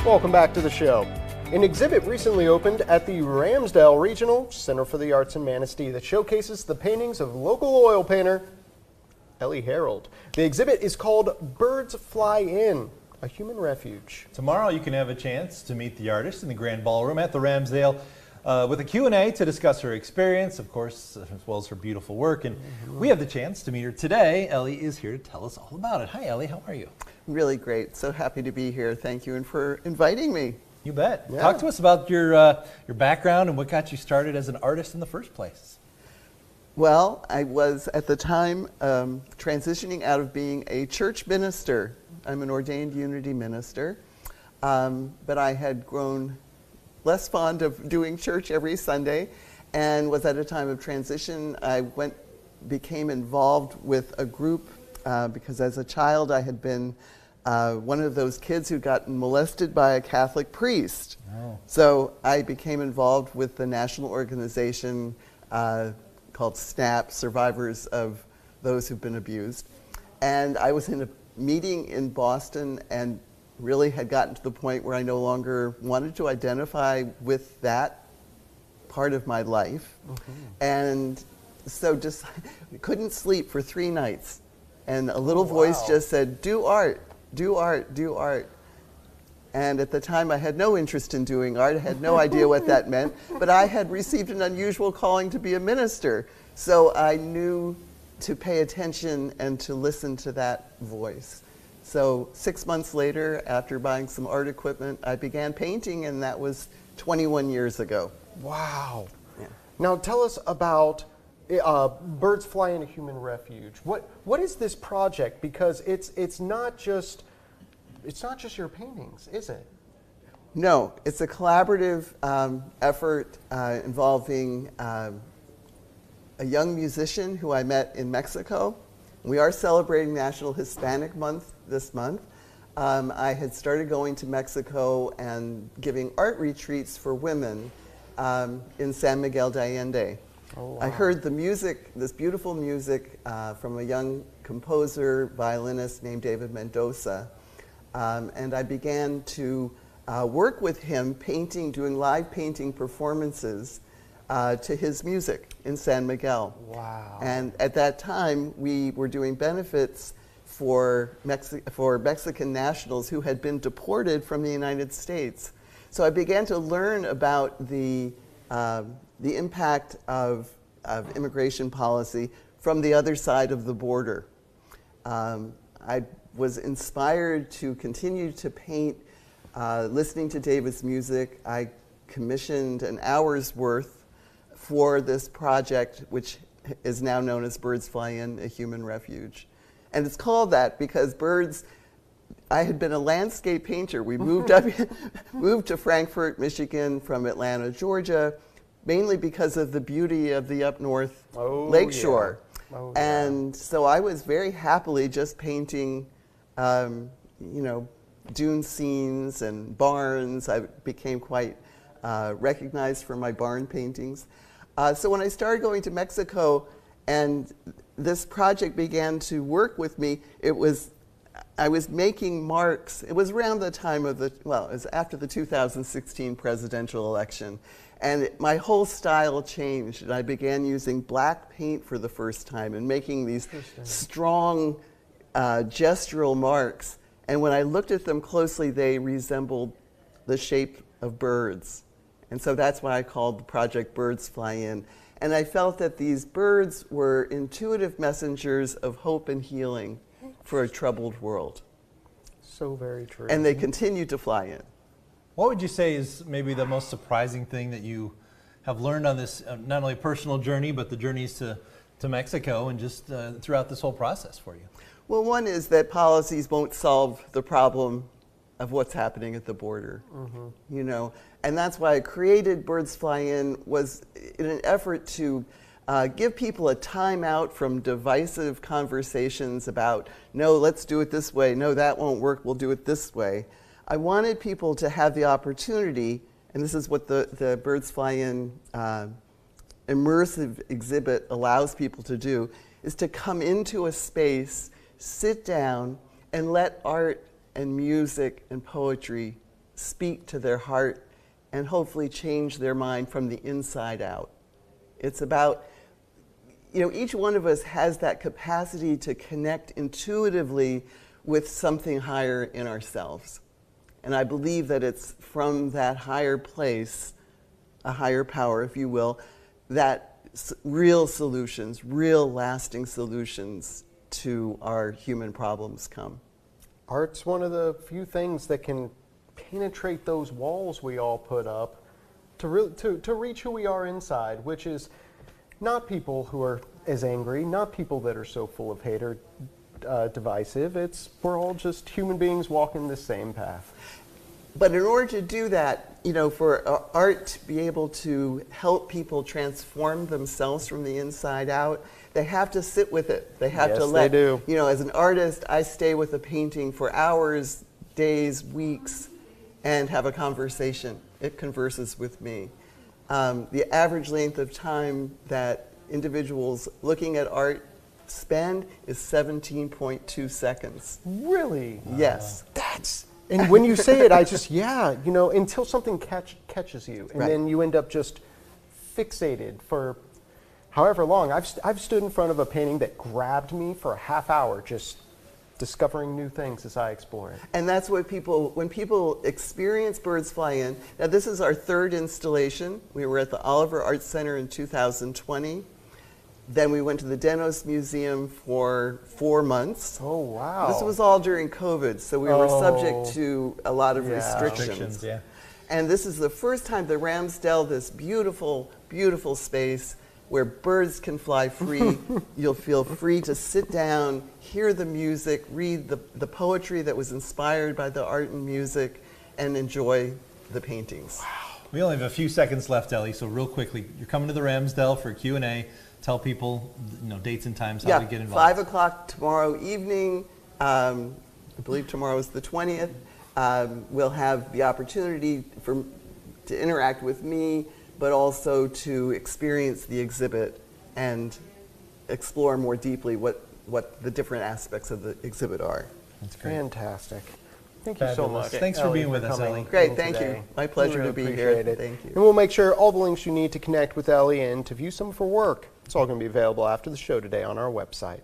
Welcome back to the show. An exhibit recently opened at the Ramsdell Regional Center for the Arts in Manistee that showcases the paintings of local oil painter Ellie. The exhibit is called Birds Fly In, a Human Refuge. Tomorrow you can have a chance to meet the artist in the Grand Ballroom at the Ramsdale with a Q&A to discuss her experience, of course, as well as her beautiful work. And we have the chance to meet her today. Ellie is here to tell us all about it. Hi, Ellie. How are you? Really great. So happy to be here. Thank you and for inviting me. You bet. Yeah. Talk to us about your background and what got you started as an artist in the first place. Well, I was at the time transitioning out of being a church minister. I'm an ordained Unity minister, but I had grown less fond of doing church every Sunday and was at a time of transition. I became involved with a group because as a child I had been one of those kids who got molested by a Catholic priest. Oh. So I became involved with the national organization called SNAP, Survivors of Those Who've Been Abused. And I was in a meeting in Boston and really had gotten to the point where I no longer wanted to identify with that part of my life. Mm-hmm. And so just couldn't sleep for 3 nights. And a little voice just said, do art. Do art, do art. And at the time I had no interest in doing art. I had no idea what that meant, but I had received an unusual calling to be a minister. So I knew to pay attention and to listen to that voice. So 6 months later, after buying some art equipment, I began painting, and that was 21 years ago. Wow. Yeah. Now tell us about Birds Fly In, a Human Refuge. What is this project? Because it's not just your paintings, is it? No, it's a collaborative effort involving a young musician who I met in Mexico. We are celebrating National Hispanic Month this month. I had started going to Mexico and giving art retreats for women in San Miguel de Allende. Oh, wow. I heard the music, this beautiful music from a young composer, violinist named David Mendoza, and I began to work with him doing live painting performances to his music in San Miguel. Wow. And at that time, we were doing benefits for Mexican nationals who had been deported from the United States. So I began to learn about the impact of immigration policy from the other side of the border. I was inspired to continue to paint, listening to David's music. I commissioned an hour's worth for this project, which is now known as Birds Fly In, a Human Refuge. And it's called that because birds, I had been a landscape painter. We moved to Frankfort, Michigan from Atlanta, Georgia, mainly because of the beauty of the up north lakeshore. Yeah. Oh, yeah. And so I was very happily just painting, dune scenes and barns. I became quite recognized for my barn paintings. So when I started going to Mexico and this project began to work with me, I was making marks. It was around the time of it was after the 2016 presidential election. And my whole style changed, and I began using black paint for the first time and making these strong gestural marks. And when I looked at them closely, they resembled the shape of birds. And so that's why I called the project Birds Fly In. And I felt that these birds were intuitive messengers of hope and healing for a troubled world. So very true. And they continue to fly in. What would you say is maybe the most surprising thing that you have learned on this, not only personal journey, but the journeys to Mexico and just throughout this whole process for you? Well, one is that policies won't solve the problem of what's happening at the border, and that's why I created Birds Fly In, was in an effort to give people a time out from divisive conversations about, no, let's do it this way, no, that won't work, we'll do it this way. I wanted people to have the opportunity, and this is what the Birds Fly In immersive exhibit allows people to do, is to come into a space, sit down, and let art and music and poetry speak to their heart and hopefully change their mind from the inside out. It's about, each one of us has that capacity to connect intuitively with something higher in ourselves. And I believe that it's from that higher place, a higher power, if you will, that real solutions, real lasting solutions to our human problems come. Art's one of the few things that can penetrate those walls we all put up to reach who we are inside, which is not people who are as angry, not people that are so full of hate or divisive. We're all just human beings walking the same path. But in order to do that, for art to be able to help people transform themselves from the inside out, they have to sit with it. They have to let, they do. As an artist, I stay with a painting for hours, days, weeks, and have a conversation. It converses with me. The average length of time that individuals looking at art spend is 17.2 seconds. Really? Yes. And when you say it, I just, until something catches you, and Right. then you end up just fixated for however long. I've stood in front of a painting that grabbed me for a half hour, just discovering new things as I explore it. And that's what when people experience Birds Fly In. Now, this is our third installation. We were at the Oliver Art Center in 2020. Then we went to the Denos Museum for 4 months. Oh, wow. This was all during COVID, so we were subject to a lot of restrictions. Yeah. And this is the first time the Ramsdell, this beautiful, beautiful space where birds can fly free. You'll feel free to sit down, hear the music, read the poetry that was inspired by the art and music, and enjoy the paintings. Wow. We only have a few seconds left, Ellie, so real quickly, you're coming to the Ramsdell for a Q&A. Tell people, dates and times, how to get involved. 5 o'clock tomorrow evening. I believe tomorrow is the 20th. We'll have the opportunity to interact with me, but also to experience the exhibit and explore more deeply what the different aspects of the exhibit are. That's great. Fantastic. Thank you so Fabulous. much. Thanks for Ellie, being with us, coming Ellie. Great, in thank today. you. My pleasure We to be appreciate here. it. Thank you. And we'll make sure all the links you need to connect with Ellie and to view some of her work. It's all going to be available after the show today on our website.